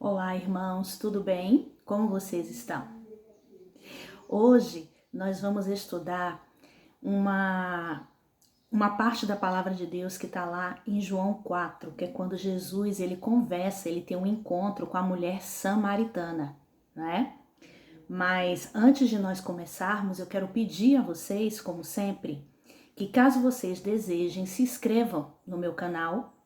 Olá, irmãos, tudo bem? Como vocês estão? Hoje nós vamos estudar uma parte da palavra de Deus que está lá em João 4, que é quando Jesus ele conversa, ele tem um encontro com a mulher samaritana, né? Mas antes de nós começarmos, eu quero pedir a vocês, como sempre, que caso vocês desejem, se inscrevam no meu canal,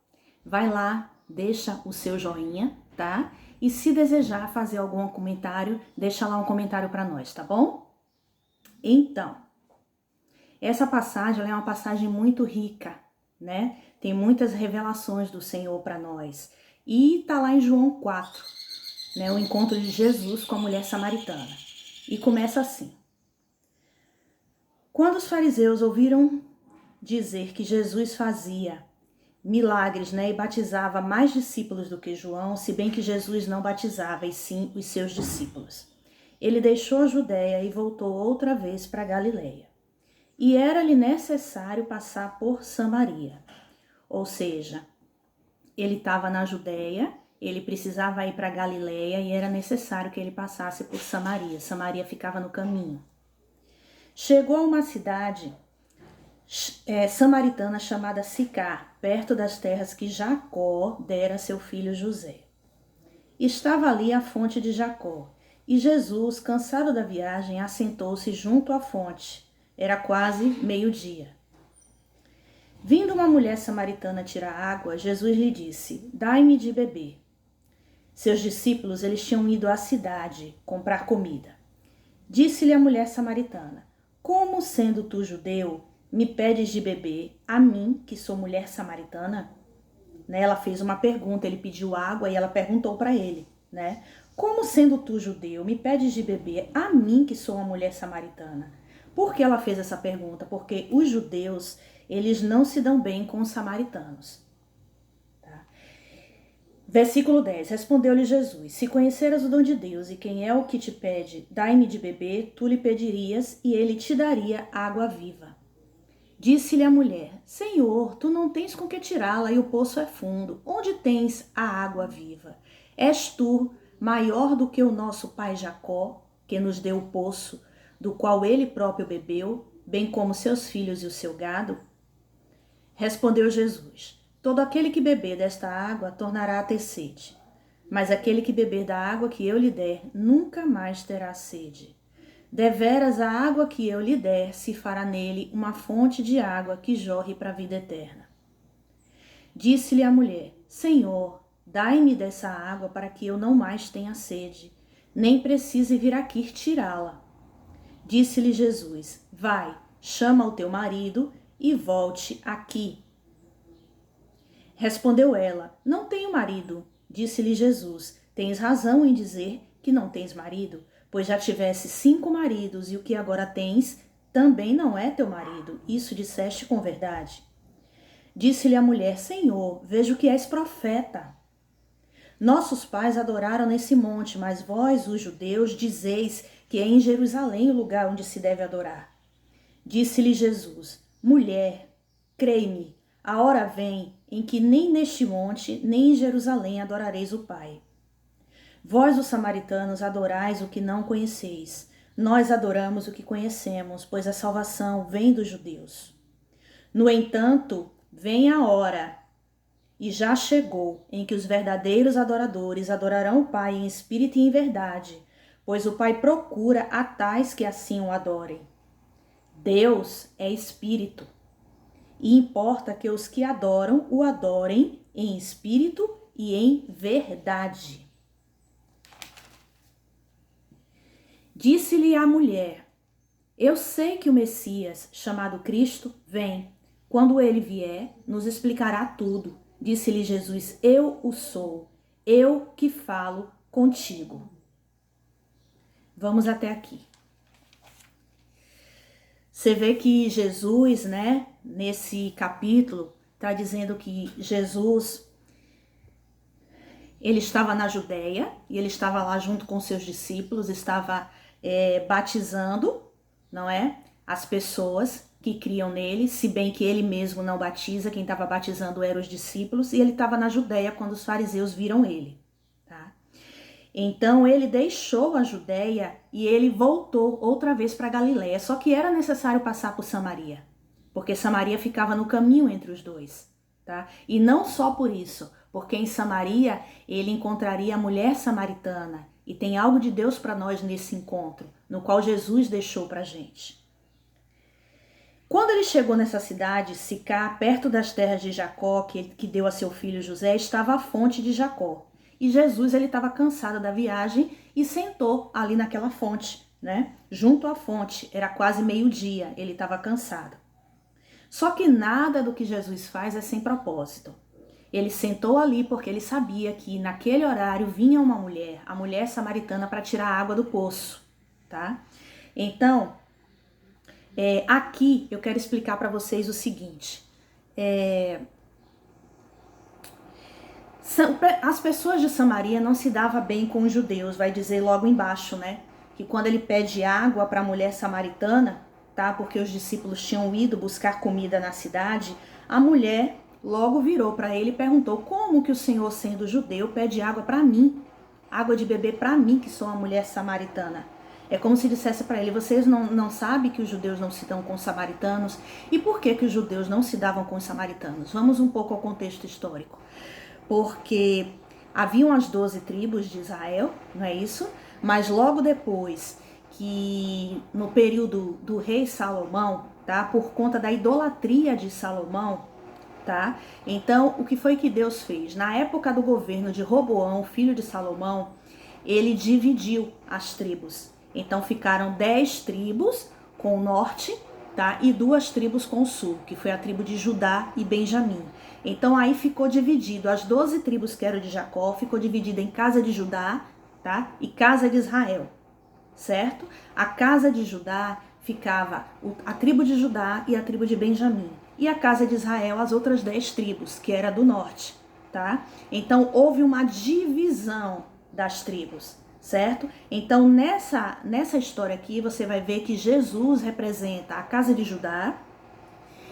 vai lá, deixa o seu joinha, tá? E se desejar fazer algum comentário, deixa lá um comentário para nós, tá bom? Então, essa passagem ela é uma passagem muito rica, né? Tem muitas revelações do Senhor para nós. E tá lá em João 4, né? O encontro de Jesus com a mulher samaritana. E começa assim. Quando os fariseus ouviram dizer que Jesus fazia milagres, né, e batizava mais discípulos do que João, se bem que Jesus não batizava, e sim os seus discípulos. Ele deixou a Judéia e voltou outra vez para Galiléia. E era-lhe necessário passar por Samaria. Ou seja, ele estava na Judéia, ele precisava ir para Galiléia e era necessário que ele passasse por Samaria. Samaria ficava no caminho. Chegou a uma cidade samaritana chamada Sicar, perto das terras que Jacó dera a seu filho José. Estava ali a fonte de Jacó, e Jesus, cansado da viagem, assentou-se junto à fonte. Era quase meio-dia. Vindo uma mulher samaritana tirar água, Jesus lhe disse: "Dai-me de beber." Seus discípulos eles tinham ido à cidade comprar comida. Disse-lhe a mulher samaritana: "Como, sendo tu judeu, me pedes de beber, a mim, que sou mulher samaritana?" Né? Ela fez uma pergunta, ele pediu água e ela perguntou para ele, né? "Como, sendo tu judeu, me pedes de beber, a mim, que sou uma mulher samaritana?" Por que ela fez essa pergunta? Porque os judeus, eles não se dão bem com os samaritanos. Tá? Versículo 10. Respondeu-lhe Jesus: "Se conheceras o dom de Deus e quem é o que te pede, dai-me de beber, tu lhe pedirias e ele te daria água viva." Disse-lhe a mulher: "Senhor, tu não tens com que tirá-la e o poço é fundo. Onde tens a água viva? És tu maior do que o nosso pai Jacó, que nos deu o poço, do qual ele próprio bebeu, bem como seus filhos e o seu gado?" Respondeu Jesus: "Todo aquele que beber desta água tornará a ter sede. Mas aquele que beber da água que eu lhe der, nunca mais terá sede. Deveras a água que eu lhe der se fará nele uma fonte de água que jorre para a vida eterna." Disse-lhe a mulher: "Senhor, dai-me dessa água para que eu não mais tenha sede, nem precise vir aqui tirá-la." Disse-lhe Jesus: "Vai, chama o teu marido e volte aqui." Respondeu ela: "Não tenho marido." Disse-lhe Jesus: "Tens razão em dizer que não tens marido, pois já tivesse 5 maridos e o que agora tens também não é teu marido. Isso disseste com verdade." Disse-lhe a mulher: "Senhor, vejo que és profeta. Nossos pais adoraram nesse monte, mas vós, os judeus, dizeis que é em Jerusalém o lugar onde se deve adorar." Disse-lhe Jesus: "Mulher, crei-me, a hora vem em que nem neste monte, nem em Jerusalém adorareis o Pai. Vós, os samaritanos, adorais o que não conheceis. Nós adoramos o que conhecemos, pois a salvação vem dos judeus. No entanto, vem a hora, e já chegou, em que os verdadeiros adoradores adorarão o Pai em espírito e em verdade, pois o Pai procura a tais que assim o adorem. Deus é espírito, e importa que os que adoram o adorem em espírito e em verdade." Disse-lhe a mulher: "Eu sei que o Messias, chamado Cristo, vem. Quando ele vier, nos explicará tudo." Disse-lhe Jesus: "Eu o sou, eu que falo contigo." Vamos até aqui. Você vê que Jesus, né, nesse capítulo, está dizendo que Jesus, ele estava na Judéia, e ele estava lá junto com seus discípulos, estava batizando, não é? As pessoas que criam nele, se bem que ele mesmo não batiza, quem estava batizando eram os discípulos, e ele estava na Judéia quando os fariseus viram ele, tá? Então ele deixou a Judéia e ele voltou outra vez para Galiléia. Só que era necessário passar por Samaria, porque Samaria ficava no caminho entre os dois, tá? E não só por isso, porque em Samaria ele encontraria a mulher samaritana. E tem algo de Deus para nós nesse encontro, no qual Jesus deixou para a gente. Quando ele chegou nessa cidade, Sicá, perto das terras de Jacó, que deu a seu filho José, estava a fonte de Jacó. E Jesus ele estava cansado da viagem e sentou ali naquela fonte, né? Junto à fonte, era quase meio-dia, ele estava cansado. Só que nada do que Jesus faz é sem propósito. Ele sentou ali porque ele sabia que naquele horário vinha uma mulher, a mulher samaritana, para tirar a água do poço, tá? Então, aqui eu quero explicar para vocês o seguinte. As pessoas de Samaria não se davam bem com os judeus, vai dizer logo embaixo, né? Que quando ele pede água para a mulher samaritana, tá? Porque os discípulos tinham ido buscar comida na cidade, a mulher logo virou para ele e perguntou: como que o Senhor, sendo judeu, pede água para mim? Água de beber para mim, que sou uma mulher samaritana. É como se dissesse para ele: vocês não sabem que os judeus não se dão com os samaritanos? E por que os judeus não se davam com os samaritanos? Vamos um pouco ao contexto histórico. Porque haviam as 12 tribos de Israel, não é isso? Mas logo depois que no período do rei Salomão, tá? Por conta da idolatria de Salomão, tá? Então, o que foi que Deus fez? Na época do governo de Roboão, filho de Salomão, ele dividiu as tribos. Então, ficaram 10 tribos com o norte, tá? E 2 tribos com o sul, que foi a tribo de Judá e Benjamim. Então, aí ficou dividido. As 12 tribos que eram de Jacó, ficou dividida em casa de Judá, tá? E casa de Israel, certo? A casa de Judá ficava a tribo de Judá e a tribo de Benjamim. E a casa de Israel, as outras 10 tribos, que era do norte, tá? Então, houve uma divisão das tribos, certo? Então, nessa história aqui, você vai ver que Jesus representa a casa de Judá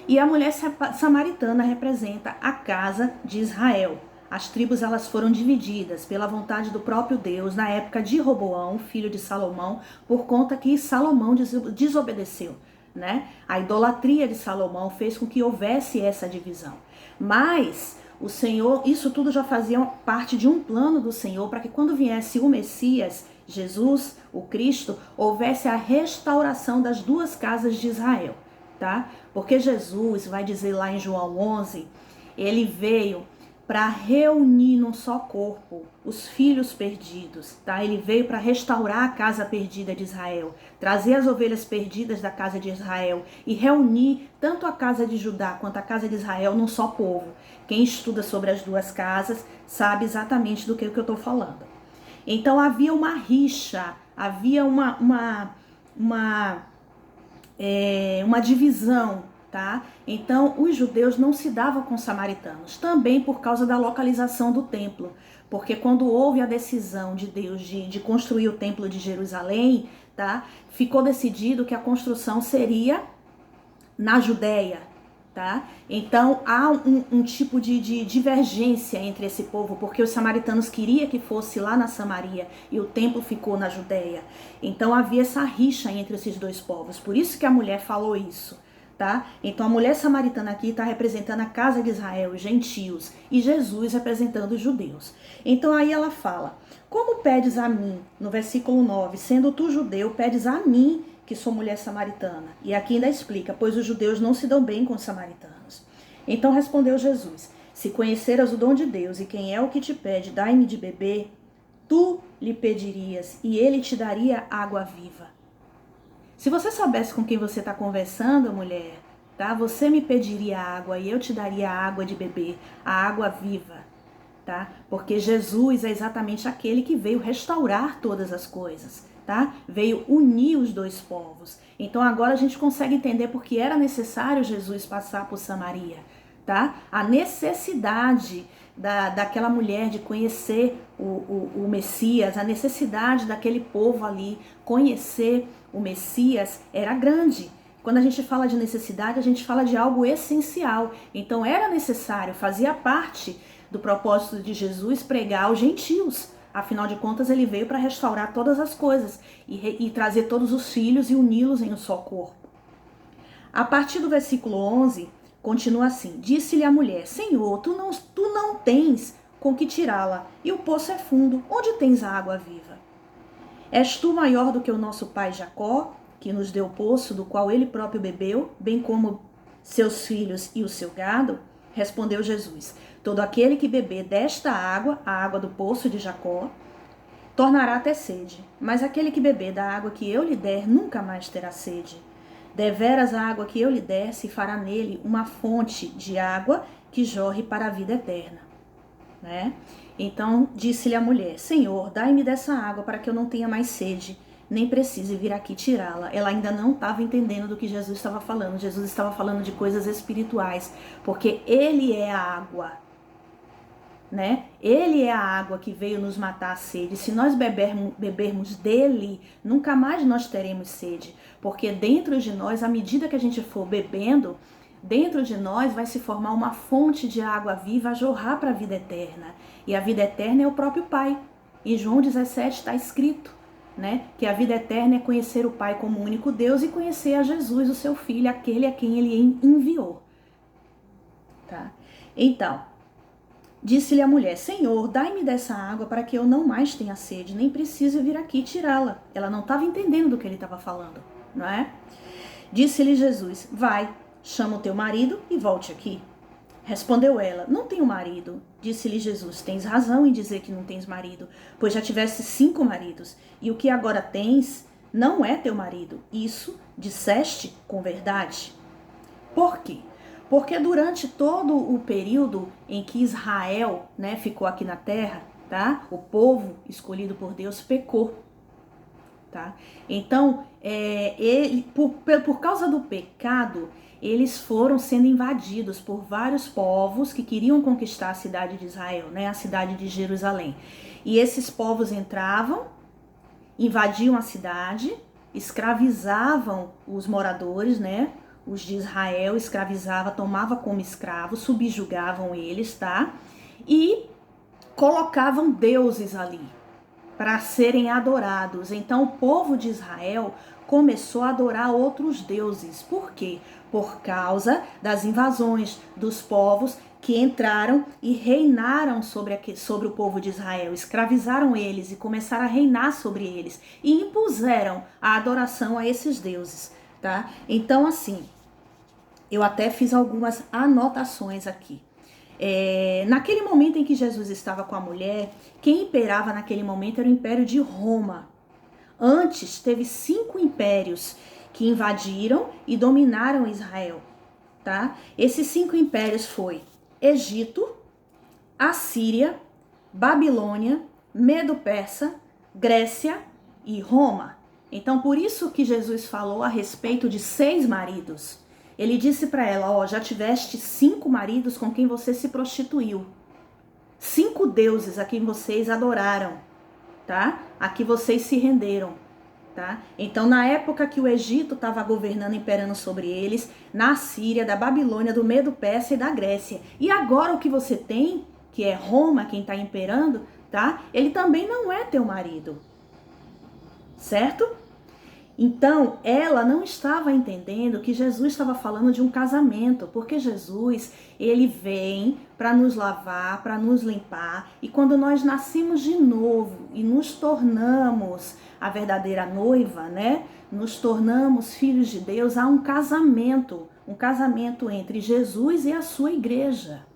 e a mulher samaritana representa a casa de Israel. As tribos, elas foram divididas pela vontade do próprio Deus na época de Roboão, filho de Salomão, por conta que Salomão desobedeceu. Né? A idolatria de Salomão fez com que houvesse essa divisão. Mas o Senhor, isso tudo já fazia parte de um plano do Senhor para que quando viesse o Messias, Jesus, o Cristo, houvesse a restauração das 2 casas de Israel, tá? Porque Jesus, vai dizer lá em João 11, ele veio para reunir num só corpo os filhos perdidos, tá? Ele veio para restaurar a casa perdida de Israel, trazer as ovelhas perdidas da casa de Israel e reunir tanto a casa de Judá quanto a casa de Israel num só povo. Quem estuda sobre as 2 casas sabe exatamente do que eu estou falando. Então havia uma rixa, havia uma divisão. Tá? Então, os judeus não se davam com os samaritanos, também por causa da localização do templo, porque quando houve a decisão de Deus de construir o templo de Jerusalém, tá? Ficou decidido que a construção seria na Judéia, tá? Então, há um tipo de divergência entre esse povo, porque os samaritanos queriam que fosse lá na Samaria e o templo ficou na Judéia. Então, havia essa rixa entre esses 2 povos, por isso que a mulher falou isso. Tá? Então a mulher samaritana aqui está representando a casa de Israel, os gentios, e Jesus representando os judeus. Então aí ela fala: como pedes a mim, no versículo 9, sendo tu judeu, pedes a mim, que sou mulher samaritana? E aqui ainda explica: pois os judeus não se dão bem com os samaritanos. Então respondeu Jesus: se conheceras o dom de Deus e quem é o que te pede, dai-me de beber, tu lhe pedirias e ele te daria água viva. Se você soubesse com quem você está conversando, mulher, tá? Você me pediria água e eu te daria a água de beber, a água viva, tá? Porque Jesus é exatamente aquele que veio restaurar todas as coisas, tá? Veio unir os 2 povos. Então agora a gente consegue entender porque era necessário Jesus passar por Samaria, tá? A necessidade daquela mulher de conhecer o Messias, a necessidade daquele povo ali conhecer o Messias era grande. Quando a gente fala de necessidade, a gente fala de algo essencial. Então era necessário, fazia parte do propósito de Jesus pregar aos gentios, Afinal de contas, ele veio para restaurar todas as coisas e trazer todos os filhos e uni-los em um só corpo. A partir do versículo 11, continua assim: disse-lhe a mulher: Senhor, tu não tens com que tirá-la, e o poço é fundo. Onde tens a água viva? És tu maior do que o nosso pai Jacó, que nos deu o poço do qual ele próprio bebeu, bem como seus filhos e o seu gado? Respondeu Jesus: todo aquele que beber desta água, a água do poço de Jacó, tornará a ter sede. Mas aquele que beber da água que eu lhe der, nunca mais terá sede. Deveras a água que eu lhe der se fará nele uma fonte de água que jorre para a vida eterna. Né? Então disse-lhe a mulher: Senhor, dai-me dessa água para que eu não tenha mais sede, nem precise vir aqui tirá-la. Ela ainda não estava entendendo do que Jesus estava falando. Jesus estava falando de coisas espirituais, porque ele é a água, né? Ele é a água que veio nos matar a sede. Se nós bebermos dele, nunca mais nós teremos sede, porque dentro de nós, à medida que a gente for bebendo, dentro de nós vai se formar uma fonte de água viva a jorrar para a vida eterna. E a vida eterna é o próprio Pai. Em João 17 está escrito, né, que a vida eterna é conhecer o Pai como único Deus e conhecer a Jesus, o seu Filho, aquele a quem ele enviou. Tá? Então, disse-lhe a mulher: Senhor, dai-me dessa água para que eu não mais tenha sede, nem precise vir aqui tirá-la. Ela não estava entendendo do que ele estava falando, não é? Disse-lhe Jesus: vai, chama o teu marido e volte aqui. Respondeu ela: não tenho marido. Disse-lhe Jesus: tens razão em dizer que não tens marido, pois já tiveste 5 maridos, e o que agora tens não é teu marido. Isso disseste com verdade. Por quê? Porque durante todo o período em que Israel, né, ficou aqui na terra, tá? O povo escolhido por Deus pecou. Tá? Então, por causa do pecado, eles foram sendo invadidos por vários povos que queriam conquistar a cidade de Israel, né, a cidade de Jerusalém. E esses povos entravam, invadiam a cidade, escravizavam os moradores, né, os de Israel, escravizava, tomava como escravos, subjugavam eles, tá? E colocavam deuses ali para serem adorados. Então o povo de Israel começou a adorar outros deuses. Por quê? Por causa das invasões dos povos que entraram e reinaram sobre o povo de Israel, escravizaram eles e começaram a reinar sobre eles e impuseram a adoração a esses deuses, tá? Então, assim, eu até fiz algumas anotações aqui. Naquele momento em que Jesus estava com a mulher, quem imperava naquele momento era o Império de Roma. Antes, teve 5 impérios que invadiram e dominaram Israel, tá? Esses 5 impérios foi Egito, Assíria, Babilônia, Medo-Persa, Grécia e Roma. Então, por isso que Jesus falou a respeito de 6 maridos. Ele disse para ela: ó, já tiveste 5 maridos com quem você se prostituiu. 5 deuses a quem vocês adoraram, tá? A que vocês se renderam, tá? Então, na época que o Egito estava governando, imperando sobre eles, na Síria, da Babilônia, do Medo-Persa e da Grécia. E agora o que você tem, que é Roma, quem está imperando, tá? Ele também não é teu marido, certo? Então, ela não estava entendendo que Jesus estava falando de um casamento, porque Jesus, ele vem para nos lavar, para nos limpar, e quando nós nascemos de novo e nos tornamos a verdadeira noiva, né? Nos tornamos filhos de Deus, há um casamento entre Jesus e a sua igreja,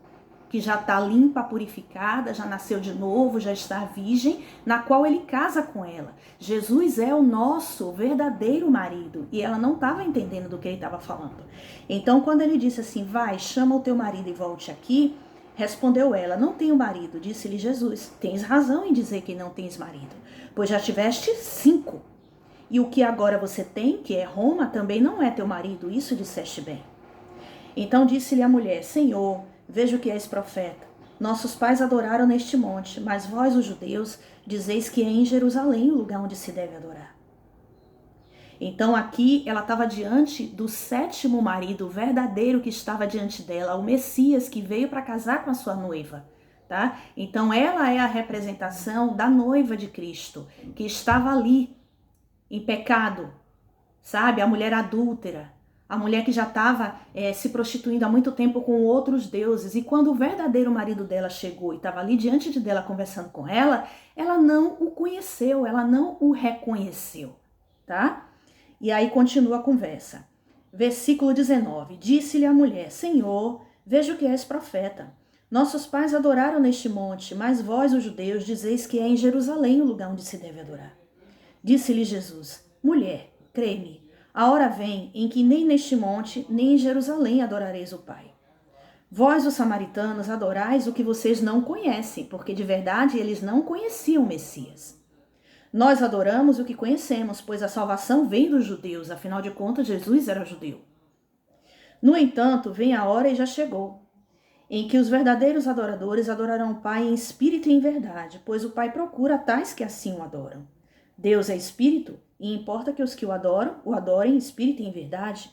que já está limpa, purificada, já nasceu de novo, já está virgem, na qual ele casa com ela. Jesus é o nosso verdadeiro marido, e ela não estava entendendo do que ele estava falando. Então, quando ele disse assim: vai, chama o teu marido e volte aqui, respondeu ela: não tenho marido. Disse-lhe Jesus: tens razão em dizer que não tens marido, pois já tiveste 5. E o que agora você tem, que é Roma, também não é teu marido, isso disseste bem. Então disse-lhe a mulher: Senhor, vejo que és profeta. Nossos pais adoraram neste monte, mas vós, os judeus, dizeis que é em Jerusalém o lugar onde se deve adorar. Então aqui ela estava diante do 7º marido verdadeiro que estava diante dela, o Messias que veio para casar com a sua noiva, tá? Então ela é a representação da noiva de Cristo, que estava ali em pecado, sabe? A mulher adúltera, a mulher que já estava se prostituindo há muito tempo com outros deuses. E quando o verdadeiro marido dela chegou e estava ali diante dela conversando com ela, ela não o conheceu, ela não o reconheceu, tá? E aí continua a conversa. Versículo 19. Disse-lhe a mulher: Senhor, vejo que és profeta. Nossos pais adoraram neste monte, mas vós, os judeus, dizeis que é em Jerusalém o lugar onde se deve adorar. Disse-lhe Jesus: Mulher, crê-me, a hora vem em que nem neste monte, nem em Jerusalém adorareis o Pai. Vós, os samaritanos, adorais o que vocês não conhecem, porque de verdade eles não conheciam o Messias. Nós adoramos o que conhecemos, pois a salvação vem dos judeus, afinal de contas, Jesus era judeu. No entanto, vem a hora e já chegou, em que os verdadeiros adoradores adorarão o Pai em espírito e em verdade, pois o Pai procura tais que assim o adoram. Deus é espírito e importa que os que o adorem em espírito e em verdade.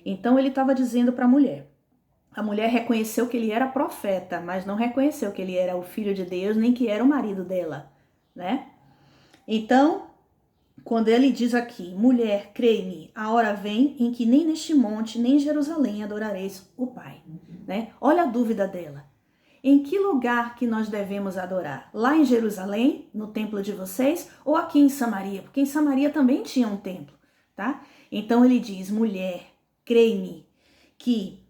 Então ele estava dizendo para a mulher. A mulher reconheceu que ele era profeta, mas não reconheceu que ele era o filho de Deus, nem que era o marido dela, né? Então, quando ele diz aqui, mulher, crê-me, a hora vem em que nem neste monte, nem em Jerusalém adorareis o Pai, né? Olha a dúvida dela. Em que lugar que nós devemos adorar? Lá em Jerusalém, no templo de vocês, ou aqui em Samaria? Porque em Samaria também tinha um templo, tá? Então ele diz, mulher, crê-me, que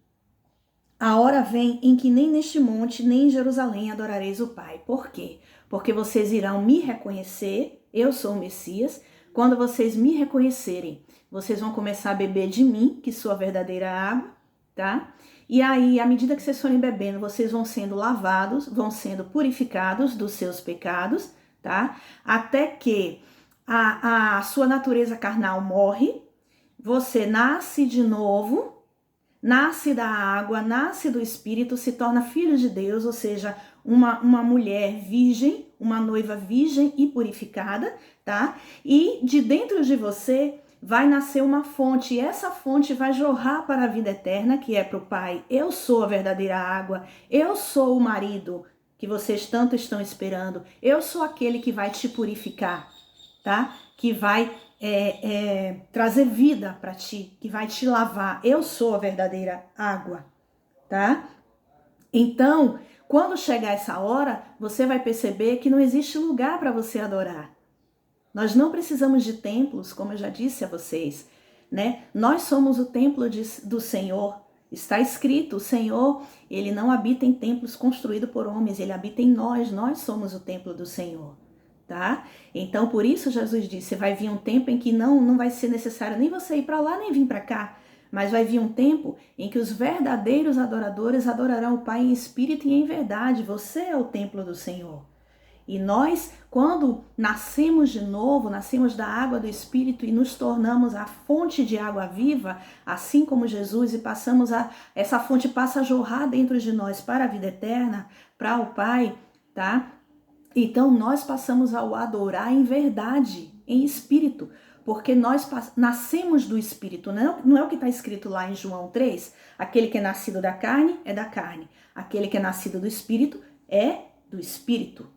a hora vem em que nem neste monte, nem em Jerusalém adorareis o Pai. Por quê? Porque vocês irão me reconhecer, eu sou o Messias. Quando vocês me reconhecerem, vocês vão começar a beber de mim, que sou a verdadeira água, tá? E aí, à medida que vocês forem bebendo, vocês vão sendo lavados, vão sendo purificados dos seus pecados, tá? Até que a sua natureza carnal morre, você nasce de novo, nasce da água, nasce do Espírito, se torna filho de Deus, ou seja, uma mulher virgem, uma noiva virgem e purificada, tá? E de dentro de você vai nascer uma fonte, e essa fonte vai jorrar para a vida eterna, que é para o Pai. Eu sou a verdadeira água, eu sou o marido que vocês tanto estão esperando, eu sou aquele que vai te purificar, tá? Que vai trazer vida para ti, que vai te lavar. Eu sou a verdadeira água, tá? Então, quando chegar essa hora, você vai perceber que não existe lugar para você adorar. Nós não precisamos de templos, como eu já disse a vocês, né? Nós somos o templo do Senhor. Está escrito, o Senhor, ele não habita em templos construídos por homens, ele habita em nós somos o templo do Senhor, tá? Então, por isso Jesus disse, vai vir um tempo em que não vai ser necessário nem você ir para lá, nem vir para cá, mas vai vir um tempo em que os verdadeiros adoradores adorarão o Pai em espírito e em verdade. Você é o templo do Senhor. E nós, quando nascemos de novo, nascemos da água do Espírito e nos tornamos a fonte de água viva, assim como Jesus, e essa fonte passa a jorrar dentro de nós para a vida eterna, para o Pai, tá? Então nós passamos a o adorar em verdade, em espírito, porque nós nascemos do Espírito, não é o que está escrito lá em João 3? Aquele que é nascido da carne é da carne, aquele que é nascido do Espírito é do Espírito.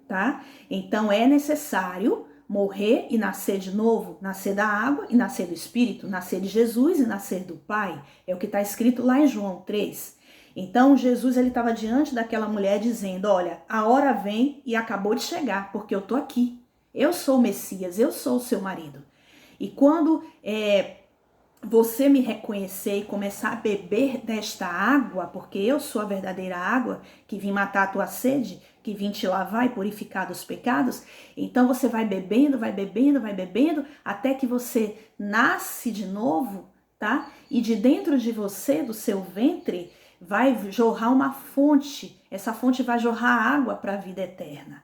Tá? Então é necessário morrer e nascer de novo, nascer da água e nascer do Espírito, nascer de Jesus e nascer do Pai. É o que está escrito lá em João 3. Então Jesus ele estava diante daquela mulher dizendo, olha, a hora vem e acabou de chegar, porque eu estou aqui. Eu sou o Messias, eu sou o seu marido. E quando você me reconhecer e começar a beber desta água, porque eu sou a verdadeira água que vim matar a tua sede, que vim te lavar e purificar dos pecados, então você vai bebendo, vai bebendo, vai bebendo, até que você nasce de novo, tá? E de dentro de você, do seu ventre, vai jorrar uma fonte, essa fonte vai jorrar água para a vida eterna.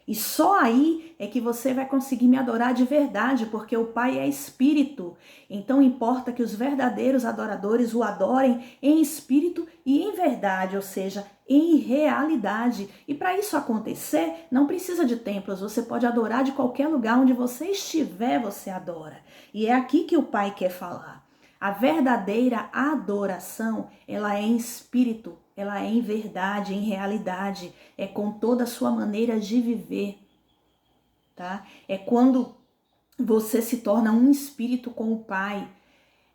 E só aí é que você vai conseguir me adorar de verdade, porque o Pai é espírito. Então importa que os verdadeiros adoradores o adorem em espírito e em verdade, ou seja, em realidade. E para isso acontecer, não precisa de templos, você pode adorar de qualquer lugar onde você estiver, você adora. E é aqui que o Pai quer falar. A verdadeira adoração, ela é em espírito ela é em verdade, em realidade, é com toda a sua maneira de viver, tá? É quando você se torna um espírito com o Pai.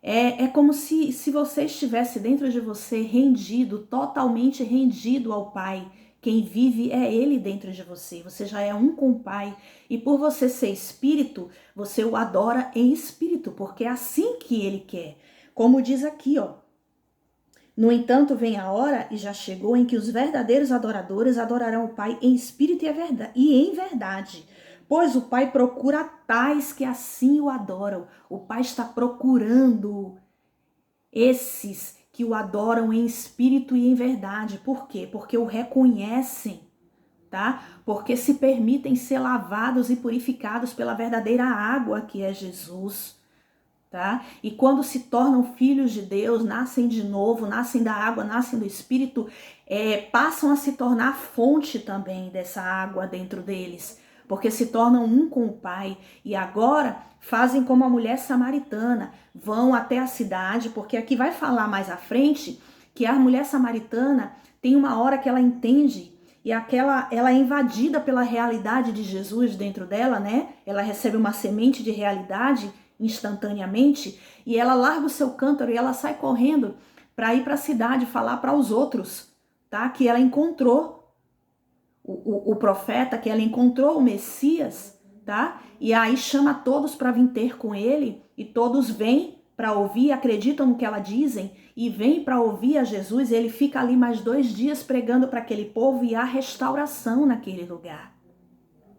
É como se você estivesse dentro de você rendido, totalmente rendido ao Pai. Quem vive é Ele dentro de você. Você já é um com o Pai. E por você ser espírito, você o adora em espírito, porque é assim que Ele quer. Como diz aqui, ó. No entanto, vem a hora, e já chegou, em que os verdadeiros adoradores adorarão o Pai em espírito e em verdade. Pois o Pai procura tais que assim o adoram. O Pai está procurando esses que o adoram em espírito e em verdade. Por quê? Porque o reconhecem, tá? Porque se permitem ser lavados e purificados pela verdadeira água que é Jesus, tá? E quando se tornam filhos de Deus, nascem de novo, nascem da água, nascem do Espírito, passam a se tornar fonte também dessa água dentro deles, porque se tornam um com o Pai. E agora fazem como a mulher samaritana, vão até a cidade, porque aqui vai falar mais à frente que a mulher samaritana tem uma hora que ela entende e ela é invadida pela realidade de Jesus dentro dela, né? Ela recebe uma semente de realidade instantaneamente e ela larga o seu cântaro e ela sai correndo para ir para a cidade falar para os outros, tá? Que ela encontrou o profeta, que ela encontrou o Messias, tá? E aí chama todos para vir ter com ele e todos vêm para ouvir, acreditam no que ela dizem e vêm para ouvir a Jesus. E ele fica ali mais 2 dias pregando para aquele povo e há restauração naquele lugar.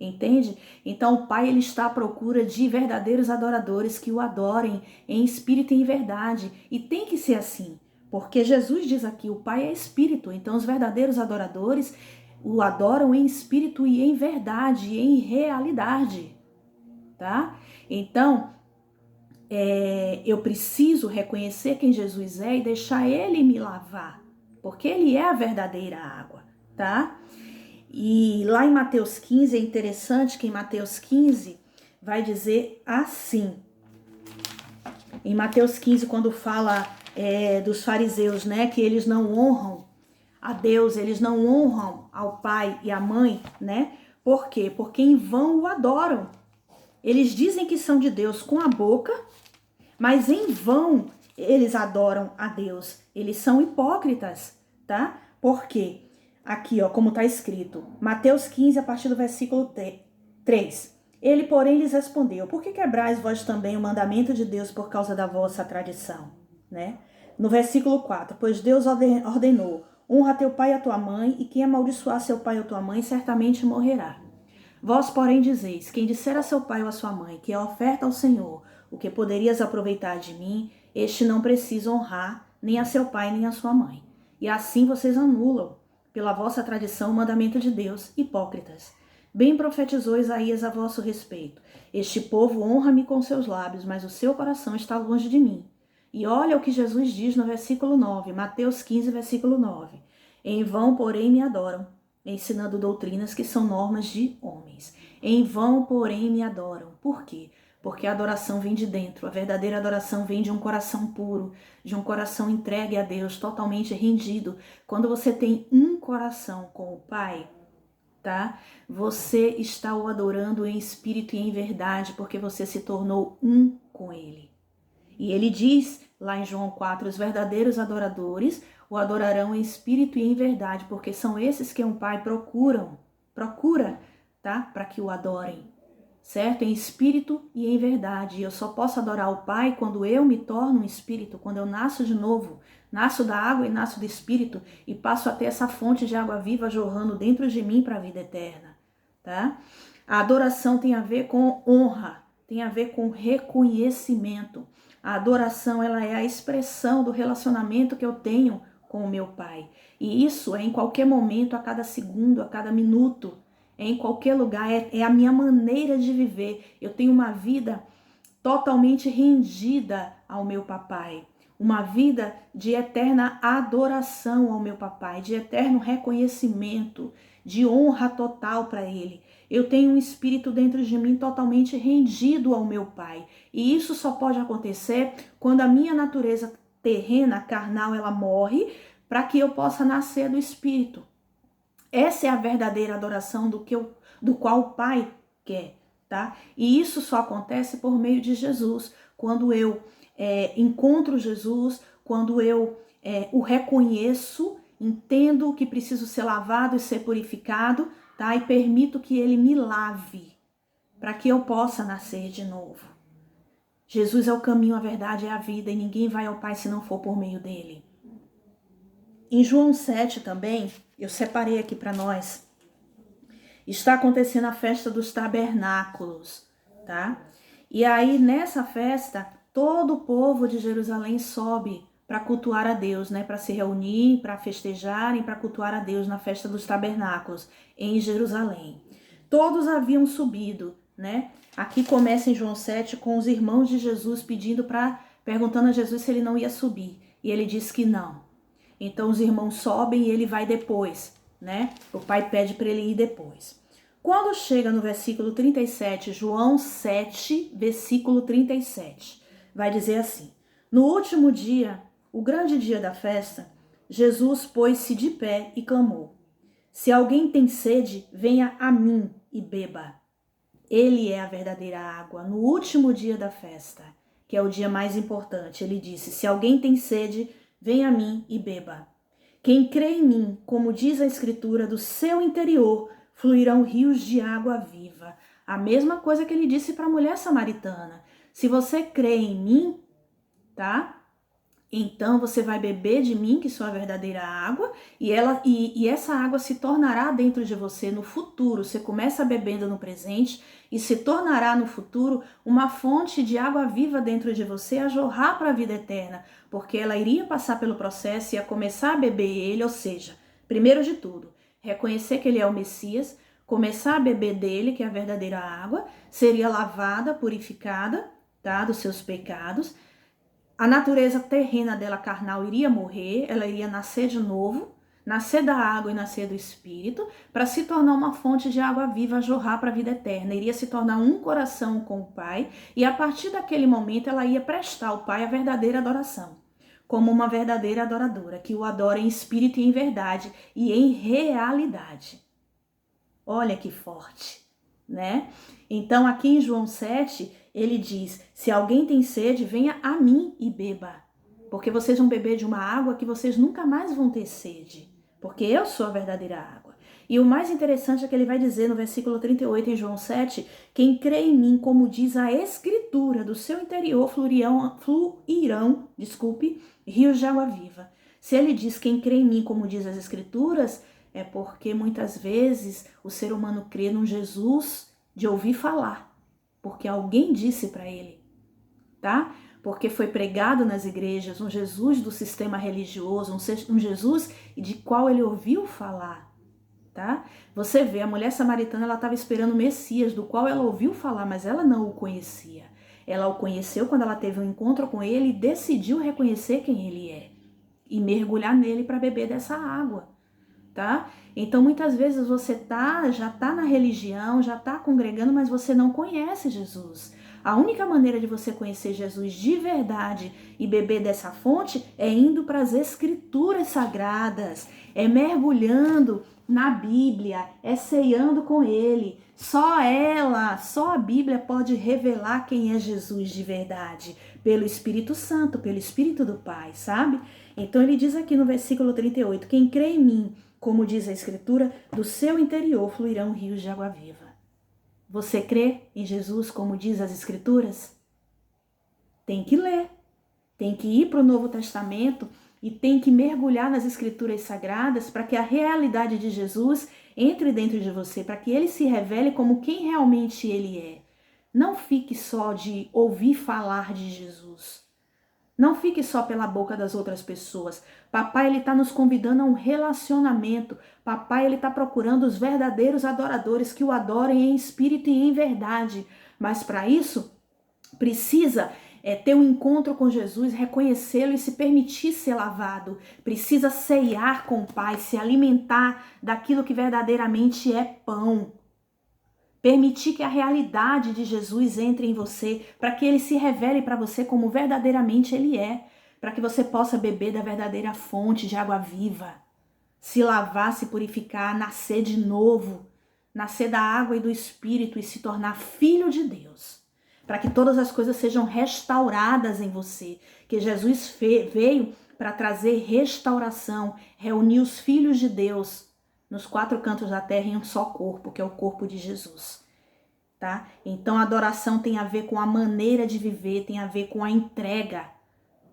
Entende? Então o Pai ele está à procura de verdadeiros adoradores que o adorem em espírito e em verdade. E tem que ser assim, porque Jesus diz aqui, o Pai é espírito, então os verdadeiros adoradores o adoram em espírito e em verdade, em realidade, tá? Então, eu preciso reconhecer quem Jesus é e deixar Ele me lavar, porque Ele é a verdadeira água, tá? E lá em Mateus 15, é interessante que em Mateus 15 vai dizer assim. Em Mateus 15, quando fala dos fariseus, né, que eles não honram a Deus, eles não honram ao pai e à mãe, né? Por quê? Porque em vão o adoram. Eles dizem que são de Deus com a boca, mas em vão eles adoram a Deus. Eles são hipócritas, tá? Por quê? Aqui, ó, como está escrito, Mateus 15, a partir do versículo 3. Ele, porém, lhes respondeu, por que quebrais vós também o mandamento de Deus por causa da vossa tradição? Né? No versículo 4, pois Deus ordenou, honra teu pai e a tua mãe, e quem amaldiçoar seu pai ou tua mãe certamente morrerá. Vós, porém, dizeis, quem disser a seu pai ou a sua mãe que é oferta ao Senhor, o que poderias aproveitar de mim, este não precisa honrar nem a seu pai nem a sua mãe. E assim vocês anulam, pela vossa tradição, o mandamento de Deus, hipócritas. Bem profetizou Isaías a vosso respeito. Este povo honra-me com seus lábios, mas o seu coração está longe de mim. E olha o que Jesus diz no versículo 9, Mateus 15, versículo 9. Em vão, porém, me adoram, ensinando doutrinas que são normas de homens. Em vão, porém, me adoram. Por quê? Porque a adoração vem de dentro. A verdadeira adoração vem de um coração puro, de um coração entregue a Deus, totalmente rendido. Quando você tem um coração com o Pai, tá? Você está o adorando em espírito e em verdade, porque você se tornou um com Ele. E ele diz lá em João 4, os verdadeiros adoradores o adorarão em espírito e em verdade, porque são esses que um pai procura, tá? Para que o adorem, certo? Em espírito e em verdade. E eu só posso adorar o Pai quando eu me torno um espírito, quando eu nasço de novo, nasço da água e nasço do espírito e passo a ter essa fonte de água viva jorrando dentro de mim para a vida eterna, tá? A adoração tem a ver com honra, tem a ver com reconhecimento. A adoração, ela é a expressão do relacionamento que eu tenho com o meu Pai. E isso é em qualquer momento, a cada segundo, a cada minuto, é em qualquer lugar, é a minha maneira de viver. Eu tenho uma vida totalmente rendida ao meu papai. Uma vida de eterna adoração ao meu papai, de eterno reconhecimento, de honra total para ele. Eu tenho um espírito dentro de mim totalmente rendido ao meu Pai. E isso só pode acontecer quando a minha natureza terrena, carnal, ela morre para que eu possa nascer do Espírito. Essa é a verdadeira adoração do qual o Pai quer, tá? E isso só acontece por meio de Jesus. Quando eu encontro Jesus, quando eu o reconheço, entendo que preciso ser lavado e ser purificado, tá? E permito que ele me lave, para que eu possa nascer de novo. Jesus é o caminho, a verdade e a vida, e ninguém vai ao Pai se não for por meio dele. Em João 7 também, eu separei aqui para nós, está acontecendo a festa dos tabernáculos, tá? E aí nessa festa, todo o povo de Jerusalém sobe para cultuar a Deus, né? Para se reunir, para festejarem, para cultuar a Deus na festa dos tabernáculos em Jerusalém. Todos haviam subido, né? Aqui começa em João 7 com os irmãos de Jesus perguntando a Jesus se ele não ia subir. E ele disse que não. Então os irmãos sobem e ele vai depois, né? O pai pede para ele ir depois. Quando chega no versículo 37, João 7, versículo 37, vai dizer assim: no último dia, o grande dia da festa, Jesus pôs-se de pé e clamou: se alguém tem sede, venha a mim e beba. Ele é a verdadeira água. No último dia da festa, que é o dia mais importante, ele disse: se alguém tem sede, venha a mim e beba. Quem crê em mim, como diz a Escritura, do seu interior fluirão rios de água viva. A mesma coisa que ele disse para a mulher samaritana. Se você crê em mim, tá? Então você vai beber de mim, que sou a verdadeira água, e essa água se tornará dentro de você no futuro. Você começa bebendo no presente e se tornará no futuro uma fonte de água viva dentro de você a jorrar para a vida eterna, porque ela iria passar pelo processo e ia começar a beber ele, ou seja, primeiro de tudo, reconhecer que ele é o Messias, começar a beber dele, que é a verdadeira água, seria lavada, purificada, tá, dos seus pecados. A natureza terrena dela, carnal, iria morrer, ela iria nascer de novo, nascer da água e nascer do Espírito, para se tornar uma fonte de água viva a jorrar para a vida eterna. Iria se tornar um coração com o Pai, e a partir daquele momento ela ia prestar ao Pai a verdadeira adoração, como uma verdadeira adoradora, que o adora em espírito e em verdade, e em realidade. Olha que forte, né? Então aqui em João 7, ele diz: se alguém tem sede, venha a mim e beba. Porque vocês vão beber de uma água que vocês nunca mais vão ter sede. Porque eu sou a verdadeira água. E o mais interessante é que ele vai dizer no versículo 38 em João 7, quem crê em mim, como diz a Escritura, do seu interior fluirão, rios de água viva. Se ele diz quem crê em mim, como diz as Escrituras, é porque muitas vezes o ser humano crê num Jesus de ouvir falar, porque alguém disse para ele, tá? Porque foi pregado nas igrejas um Jesus do sistema religioso, um Jesus de qual ele ouviu falar, tá? Você vê, a mulher samaritana, ela estava esperando o Messias, do qual ela ouviu falar, mas ela não o conhecia. Ela o conheceu quando ela teve um encontro com ele e decidiu reconhecer quem ele é e mergulhar nele para beber dessa água. Tá? Então muitas vezes você já tá na religião, já tá congregando, mas você não conhece Jesus. A única maneira de você conhecer Jesus de verdade e beber dessa fonte é indo para as Escrituras sagradas, é mergulhando na Bíblia, é ceando com ele. Só a Bíblia pode revelar quem é Jesus de verdade, pelo Espírito Santo, pelo Espírito do Pai, sabe? Então ele diz aqui no versículo 38, quem crê em mim, como diz a Escritura, do seu interior fluirão rios de água viva. Você crê em Jesus, como diz as Escrituras? Tem que ler, tem que ir para o Novo Testamento e tem que mergulhar nas Escrituras Sagradas para que a realidade de Jesus entre dentro de você, para que ele se revele como quem realmente ele é. Não fique só de ouvir falar de Jesus. Não fique só pela boca das outras pessoas. Papai, ele está nos convidando a um relacionamento. Papai, ele está procurando os verdadeiros adoradores que o adorem em espírito e em verdade. Mas para isso, precisa ter um encontro com Jesus, reconhecê-lo e se permitir ser lavado. Precisa ceiar com o Pai, se alimentar daquilo que verdadeiramente é pão. Permitir que a realidade de Jesus entre em você, para que ele se revele para você como verdadeiramente ele é. para que você possa beber da verdadeira fonte de água viva, se lavar, se purificar, nascer de novo, nascer da água e do Espírito e se tornar filho de Deus, para que todas as coisas sejam restauradas em você, que Jesus veio para trazer restauração, reunir os filhos de Deus nos 4 cantos da terra em um só corpo, que é o corpo de Jesus, tá? Então a adoração tem a ver com a maneira de viver, tem a ver com a entrega,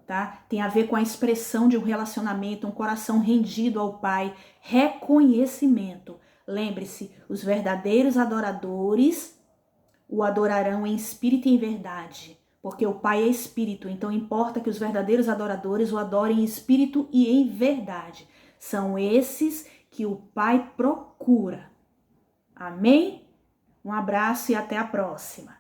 tá? Tem a ver com a expressão de um relacionamento, um coração rendido ao Pai, reconhecimento. Lembre-se, os verdadeiros adoradores o adorarão em espírito e em verdade, porque o Pai é espírito, então importa que os verdadeiros adoradores o adorem em espírito e em verdade. São esses que o Pai procura. Amém? Um abraço e até a próxima.